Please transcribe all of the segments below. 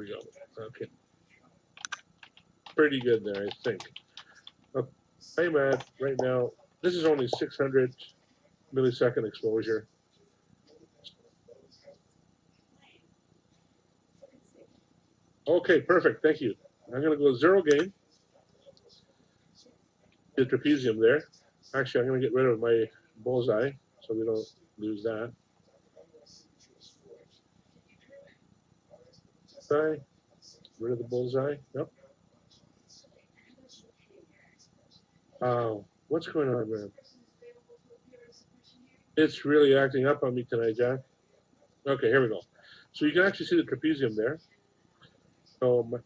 we go. Okay. Pretty good there, I think. I'm at, right now, this is only 600 millisecond exposure. Okay, perfect. Thank you. I'm going to go 0 gain. The trapezium there. Actually, I'm going to get rid of my bullseye so we don't lose that. Rid of the bullseye. Nope. What's going on, man? It's really acting up on me tonight, Jack. Okay, here we go. So you can actually see the trapezium there. So, I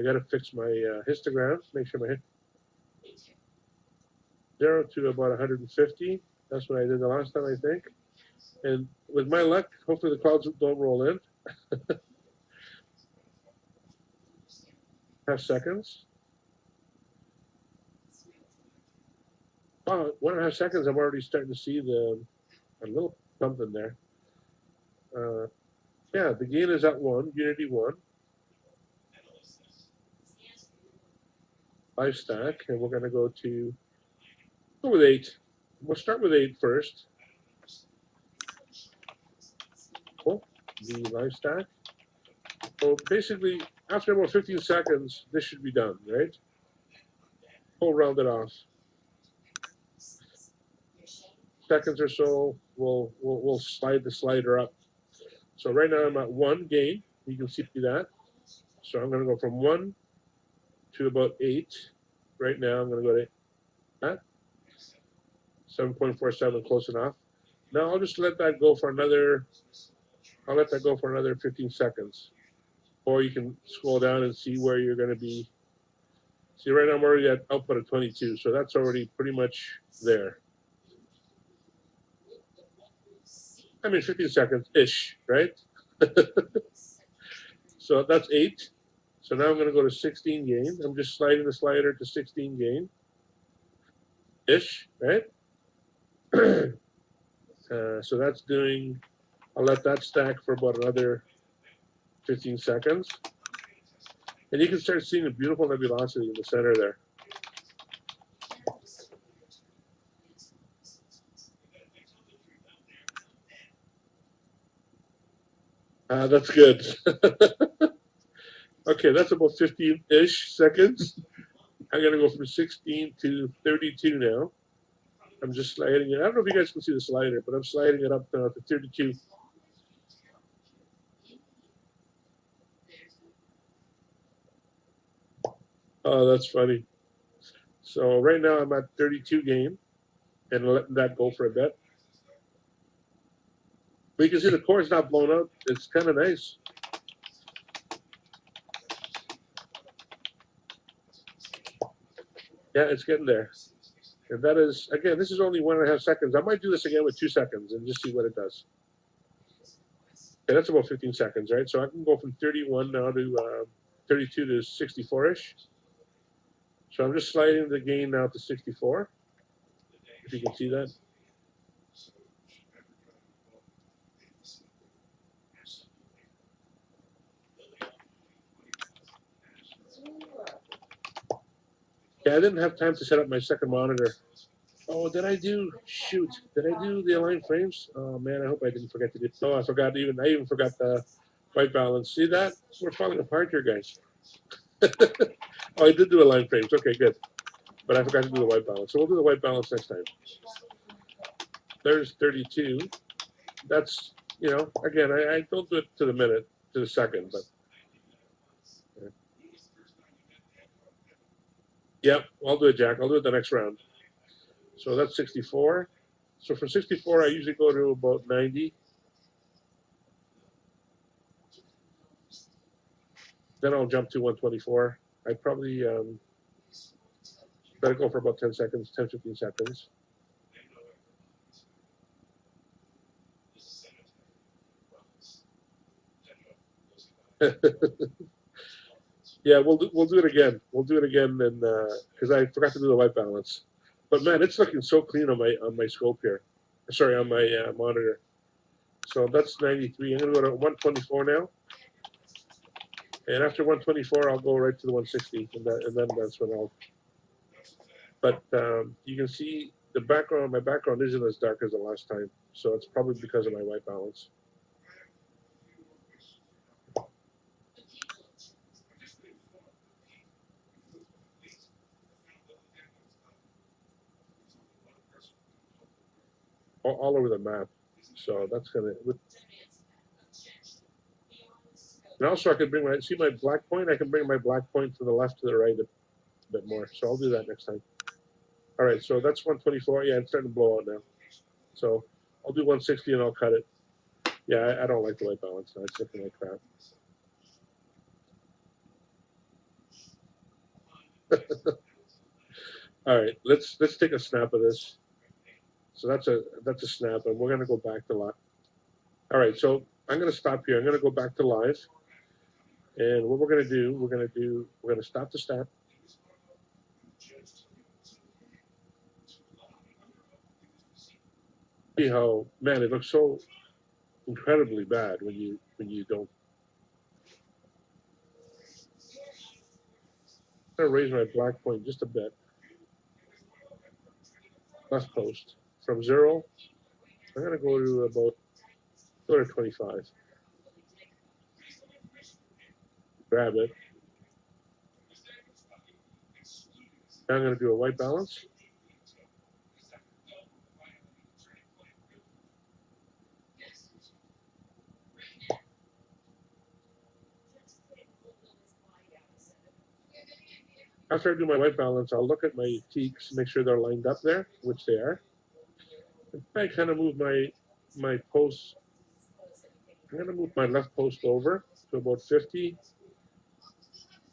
got to fix my histogram. Make sure my 0 to about 150. That's what I did the last time, I think. And with my luck, hopefully the clouds don't roll in. Half seconds. Oh, 1.5 seconds, I'm already starting to see a little something there. Yeah, the gain is at 1, unity 1. 5 stack, and we're going to go with 8. We'll start with 8 first. Cool. The live stack. So basically, after about 15 seconds, this should be done, right? We'll round it off. Seconds or so, we'll slide the slider up. So right now I'm at 1 gain. You can see that. So I'm going to go from 1 to about 8. Right now I'm going to go to that. 7.47, close enough. Now I'll just let that go for another. I'll let that go for another 15 seconds. Or you can scroll down and see where you're going to be. See, right now I'm already at output of 22, so that's already pretty much there. I mean, 15 seconds-ish, right? So that's 8. So now I'm going to go to 16 gain. I'm just sliding the slider to 16 gain-ish, right? So that's doing, I'll let that stack for about another 15 seconds. And you can start seeing a beautiful nebulosity in the center there. That's good. Okay, that's about 15-ish seconds. I'm going to go from 16 to 32 now. I'm just sliding it. I don't know if you guys can see the slider, but I'm sliding it up now to 32. Oh, that's funny. So right now I'm at 32 gain and letting that go for a bit. But you can see the core is not blown out. It's kind of nice. Yeah, it's getting there. And that is, again, this is only 1.5 seconds. I might do this again with 2 seconds and just see what it does. Okay, that's about 15 seconds, right? So I can go from 31 now to 32 to 64-ish. So I'm just sliding the gain now to 64, if you can see that. Yeah, I didn't have time to set up my second monitor. Oh, did I do? Shoot, did I do the aligned frames? Oh man, I hope I didn't forget to do. Oh, I forgot even. I even forgot the white balance. See that? We're falling apart here, guys. Oh, I did do aligned frames. Okay, good. But I forgot to do the white balance. So we'll do the white balance next time. There's 32. That's, you know, again, I don't do it to the minute, to the second, but. Yep, I'll do it, Jack. I'll do it the next round. So that's 64. So from 64, I usually go to about 90. Then I'll jump to 124. I probably better go for about 10 seconds, 10, 15 seconds. Yeah, we'll do it again. We'll do it again, and because I forgot to do the white balance. But man, it's looking so clean on my scope here. Sorry, on my monitor. So that's 93. I'm gonna go to 124 now. And after 124, I'll go right to the 160, and then that's when I'll. But you can see the background. My background isn't as dark as the last time, so it's probably because of my white balance. All over the map. So that's gonna. And also, I can bring my black point. I can bring my black point to the left, to the right a bit more. So I'll do that next time. All right. So that's 124. Yeah, it's starting to blow out now. So I'll do 160 and I'll cut it. Yeah, I don't like the white balance. It's looking like crap. All right, let's take a snap of this. So that's a snap, and we're gonna go back to live. All right, so I'm gonna stop here. I'm gonna go back to live, and what we're gonna stop the snap. See how, man, it looks so incredibly bad when you don't. I'm gonna raise my black point just a bit. Left post from 0. I'm gonna go to about 25. Grab it. Now I'm gonna do a white balance. After I do my white balance, I'll look at my teaks, make sure they're lined up there, which they are. I kind of move my post. I'm going to move my left post over to about 50.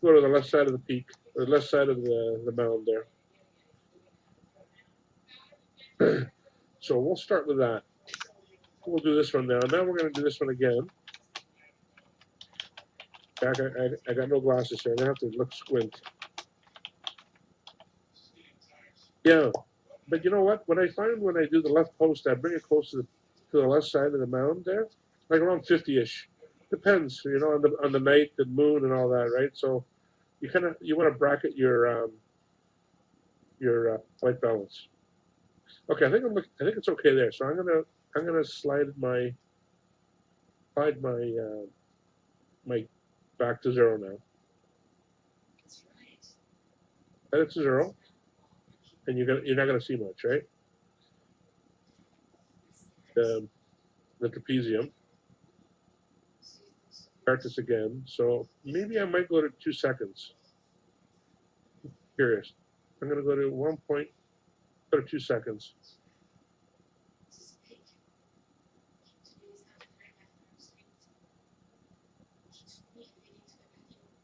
Go to the left side of the peak, or the left side of the mound there. So we'll start with that. We'll do this one now. Now we're going to do this one again. I got no glasses here. I have to look squint. Yeah, but you know what? When I find when I do the left post, I bring it close to the left side of the mound there, like around 50-ish. Depends, on the night, the moon, and all that, right? So you want to bracket your white balance. Okay, I think it's okay there. So I'm gonna slide my my back to 0 now. And it's 0, and you're not gonna see much, right? The trapezium. Start this again. So maybe I might go to 2 seconds. Curious. I'm gonna go to 2 seconds.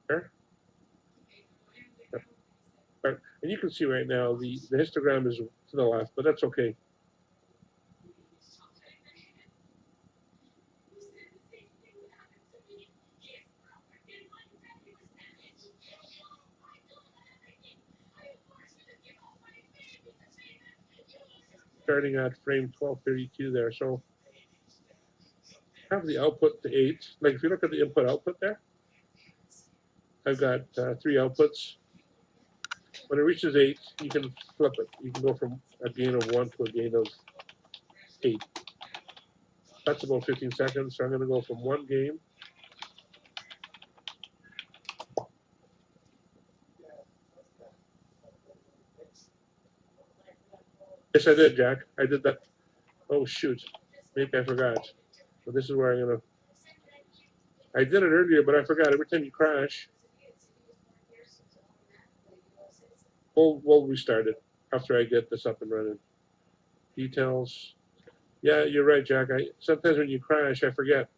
There. And you can see right now the histogram is to the left, but that's okay. Starting at frame 1232 there. So have the output to 8. Like if you look at the input output there, I've got 3 outputs. When it reaches 8, you can flip it. You can go from a gain of 1 to a gain of 8. That's about 15 seconds. So I'm going to go from 1 gain. Yes, I did, Jack. I did that. Oh, shoot. Maybe I forgot. But this is where I'm going to. I did it earlier, but I forgot. Every time you crash, we'll restart it after I get this up and running. Details. Yeah, you're right, Jack. Sometimes when you crash, I forget.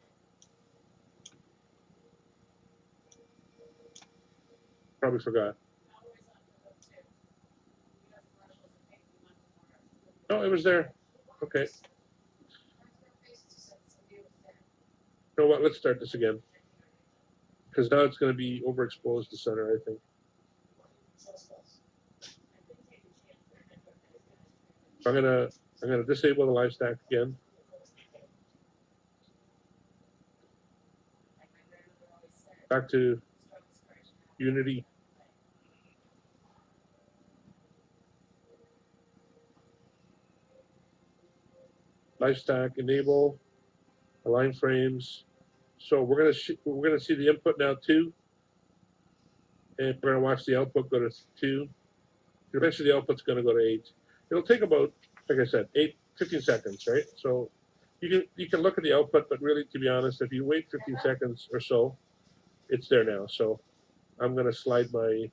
Probably forgot. Oh, it was there. Okay. You know what? Let's start this again. Because now it's going to be overexposed to center, I think. I'm gonna disable the live stack again. Back to Unity. Life stack, enable, align frames. So we're gonna see the input now 2, and we're gonna watch the output go to 2. Eventually, the output's gonna go to 8. It'll take about, like I said, 15 seconds, right? So you can look at the output, but really, to be honest, if you wait 15 seconds or so, it's there now. So I'm gonna slide my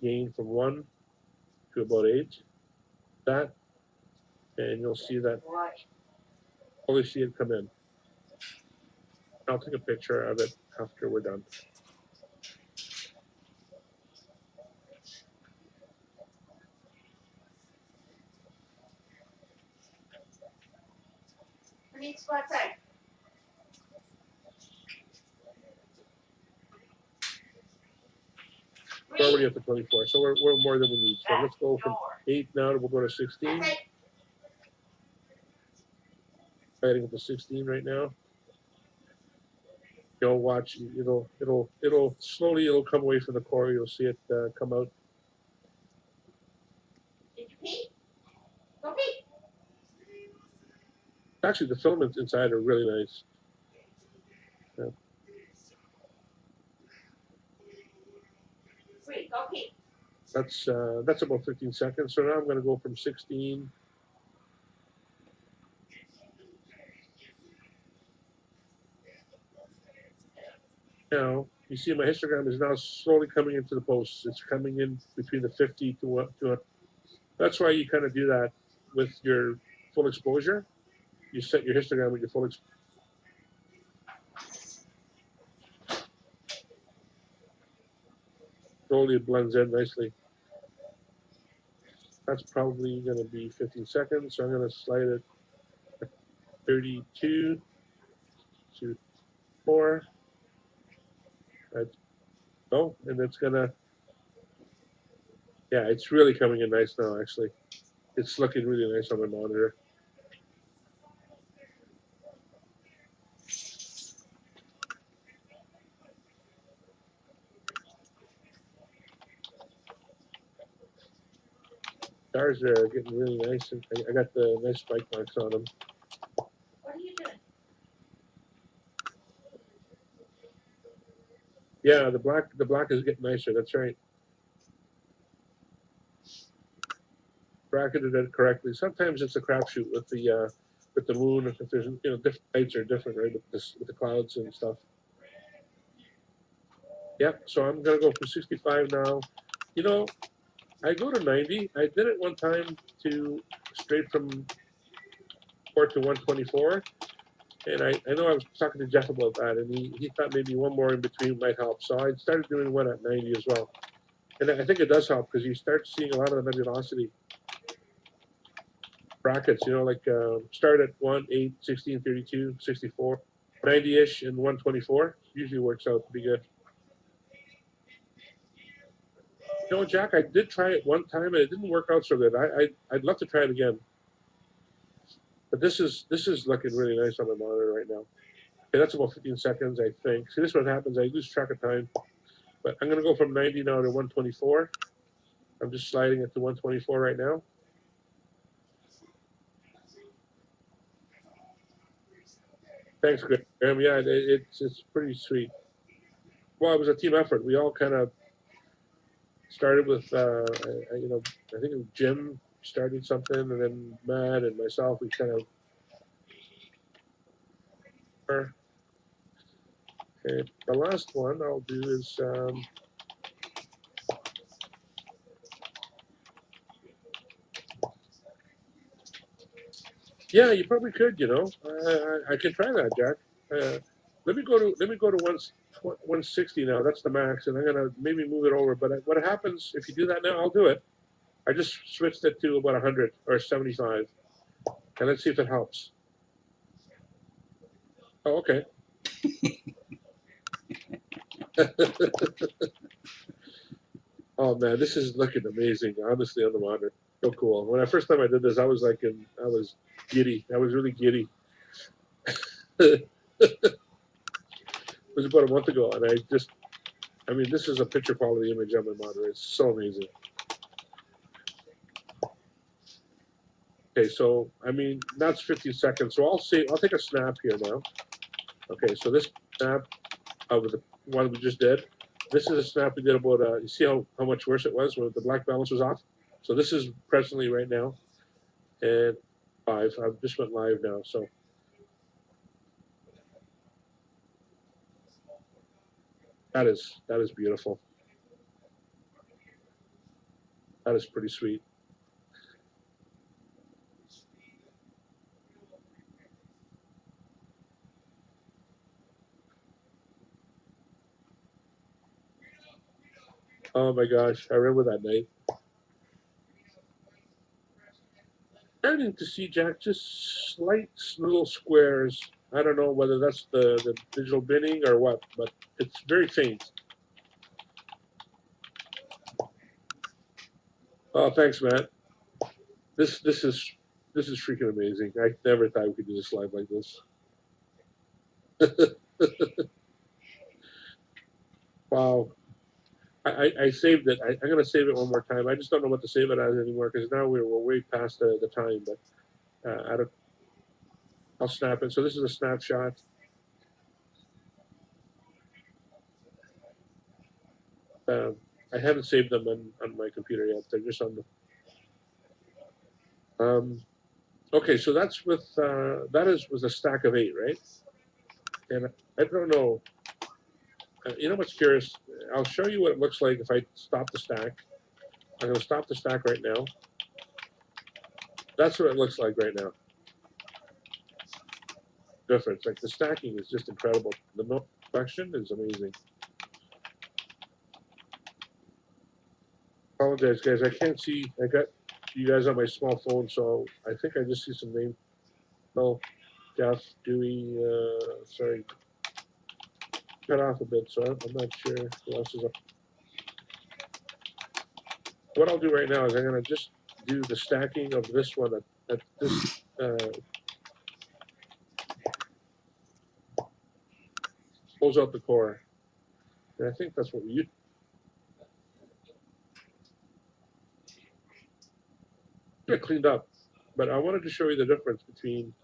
gain from 1 to about 8. That, and you'll see that. Only see it come in. I'll take a picture of it after we're done. We're already at the 24, so we're more than we need. So let's go from 8 now to we'll go to 16. Heading up to 16 right now. You'll watch. It'll slowly. It'll come away from the core. You'll see it come out. Did you pee? Go pee. Actually, the filaments inside are really nice. Yeah. Sweet, go pee. That's about 15 seconds. So now I'm going to go from 16. Now you see my histogram is now slowly coming into the posts. It's coming in between the 50 to 100. That's why you kind of do that with your full exposure. You set your histogram with your full exposure. Slowly it blends in nicely. That's probably going to be 15 seconds. So I'm going to slide it 32 to 4. Oh, and it's going to, yeah, it's really coming in nice now, actually. It's looking really nice on my monitor. Stars are getting really nice. And I got the nice spike marks on them. What are you doing? Yeah, the black is getting nicer. That's right. Bracketed it correctly. Sometimes it's a crapshoot with the moon. If there's different lights are different, right? With the clouds and stuff. Yep. So I'm gonna go for 65 now. I go to 90. I did it one time to straight from 4 to 124. And I know I was talking to Jeff about that, and he thought maybe one more in between might help. So I started doing one at 90 as well. And I think it does help because you start seeing a lot of the nebulosity brackets, like start at 1, 8, 16, 32, 64, 90-ish, and 124. Usually works out pretty good. Jack, I did try it one time, and it didn't work out so good. I'd love to try it again. But this is looking really nice on the monitor right now. Okay, that's about 15 seconds, I think. See, this is what happens. I lose track of time. But I'm going to go from 90 now to 124. I'm just sliding it to 124 right now. Thanks, Graham. Yeah, it's pretty sweet. Well, it was a team effort. We all kind of started with, I think it was Jim started something, and then Matt and myself, we kind of. Okay, the last one I'll do is. Yeah, you probably could. I could try that, Jack. Let me go to 160 now. That's the max, and I'm gonna maybe move it over. But what happens if you do that now? I'll do it. I just switched it to about 100 or 75, and let's see if it helps. Oh, okay. Oh man, this is looking amazing. Honestly, on the monitor, so cool. When I first time I did this, I was giddy. I was really giddy. It was about a month ago, and I just I mean, this is a picture quality image on my monitor. It's so amazing. Okay, so I mean that's 50 seconds. So I'll take a snap here now. Okay, so this snap of the one we just did. This is a snap we did about. You see how much worse it was when the black balance was off. So this is presently right now, and live. I just went live now. So that is beautiful. That is pretty sweet. Oh my gosh, I remember that night. Starting to see, Jack, just slight little squares. I don't know whether that's the digital binning or what, but it's very faint. Oh, thanks, Matt. This is freaking amazing. I never thought we could do this live like this. Wow. I saved it. I'm going to save it one more time. I just don't know what to save it as anymore because now we're way past the time. But I'll snap it. So this is a snapshot. I haven't saved them on my computer yet. They're just on the. Okay, so that's that is with a stack of 8, right? And I don't know. You know what's curious? I'll show you what it looks like if I stop the stack. I'm going to stop the stack right now. That's what it looks like right now. Difference. Like the stacking is just incredible. The milk collection is amazing. Apologize, guys. I can't see. I got you guys on my small phone, so I think I just see some names. No, Jeff, Dewey. Sorry, cut off a bit, so I'm not sure who else is up. What I'll do right now is I'm going to just do the stacking of this one at this. Pulls out the core. And I think that's what we get cleaned up. But I wanted to show you the difference between.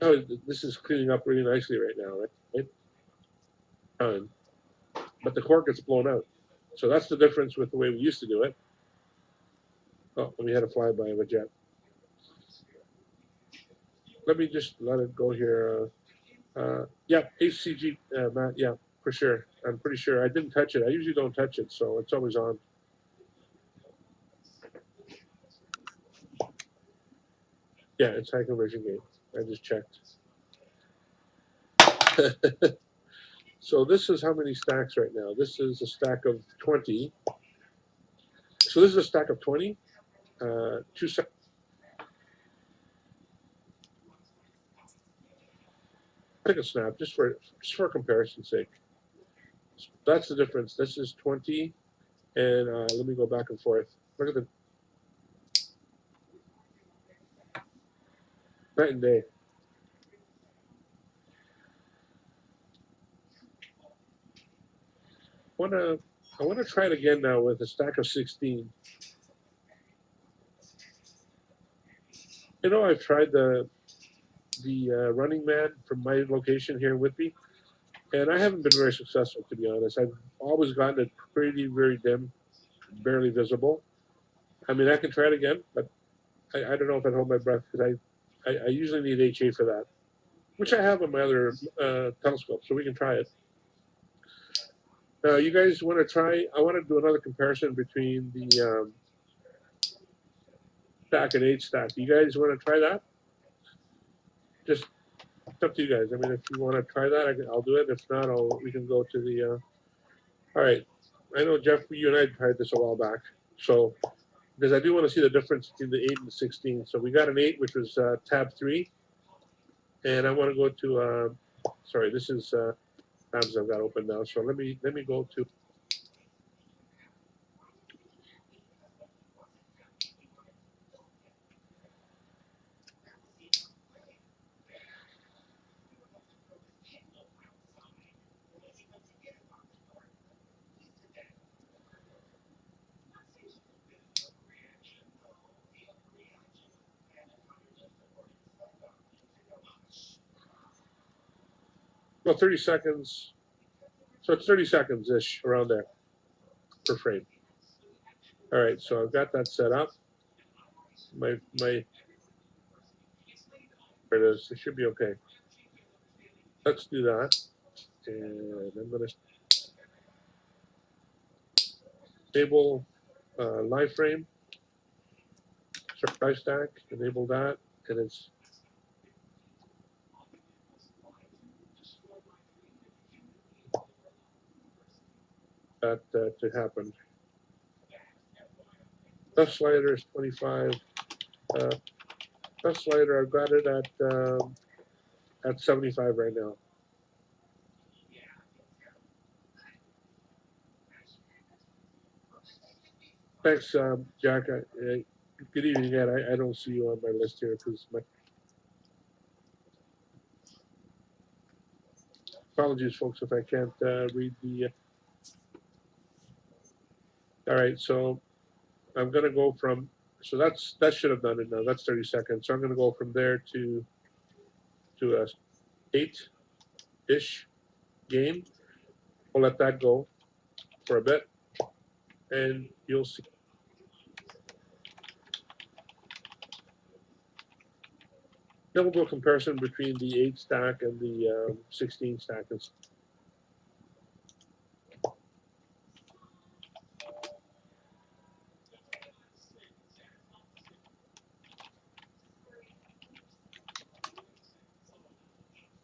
Oh, this is cleaning up really nicely right now, right? But the core gets blown out. So that's the difference with the way we used to do it. Oh, we had a flyby of a jet. Let me just let it go here. Yeah, HCG, Matt, yeah, for sure. I'm pretty sure. I didn't touch it. I usually don't touch it, so it's always on. Yeah, it's high conversion gate. I just checked. So this is how many stacks right now. This is a stack of 20. So this is a stack of 20. Take a snap just for comparison's sake. That's the difference. This is 20, and let me go back and forth. Look at the night and day. I wanna try it again now with a stack of 16. You know, I've tried the Running Man from my location here in Whitby, and I haven't been very successful, to be honest. I've always gotten it pretty very dim, barely visible. I mean, I can try it again, but I don't know if I'd hold my breath because I usually need HA for that, which I have on my other telescope, so we can try it. You guys want to try? I want to do another comparison between the stack and 8 stack. You guys want to try that? Just it's up to you guys. I mean, if you want to try that, I'll do it. If not, we can go to the. All right. I know, Jeff, you and I tried this a while back. So, because I do want to see the difference between the 8 and the 16. So we got an 8, which was tab 3. And I want to go to, sorry, this is tabs I've got open now. So let me go to. Well, 30 seconds. So it's 30 seconds-ish around there per frame. All right, so I've got that set up. There it is. It should be okay. Let's do that. And I'm going to enable live frame, surprise stack, enable that, and it's that to happen. Best slider is 25. Best slider, I've got it at 75 right now. Thanks, Jack. Good evening again. I don't see you on my list here because my apologies, folks, if I can't read the. All right, so I'm going to go from. So that should have done it now. That's 30 seconds. So I'm going to go from there to a 8-ish game. We'll let that go for a bit, and you'll see. Then we'll do a comparison between the 8 stack and the 16 stack.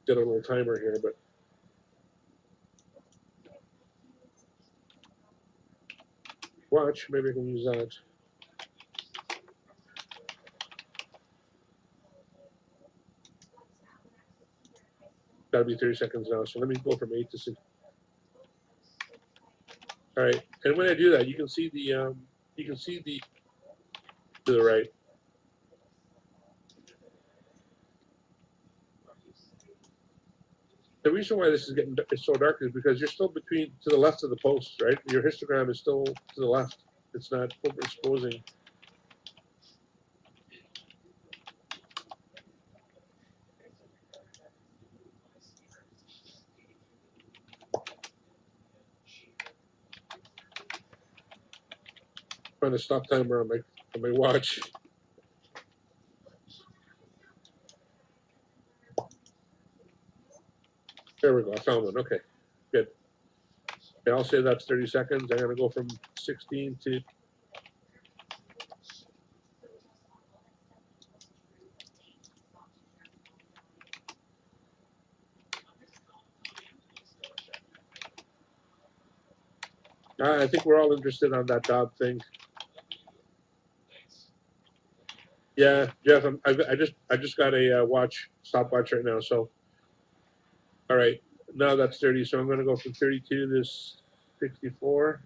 Get a little timer here, but watch. Maybe I can use that. That'll be 30 seconds now. So let me go from 8 to 6. All right, and when I do that, you can see the to the right. The reason why this is getting it's so dark is because you're still between to the left of the post, right? Your histogram is still to the left. It's not overexposing. Trying to stop timer on my watch. There we go. I found one. Okay, good. Okay, I'll say that's 30 seconds. I'm gonna go from 16 to. I think we're all interested on that Dobb thing. Yeah, Jeff, I just got a stopwatch right now. So, all right, now that's 30. So I'm going to go from 32 to 64.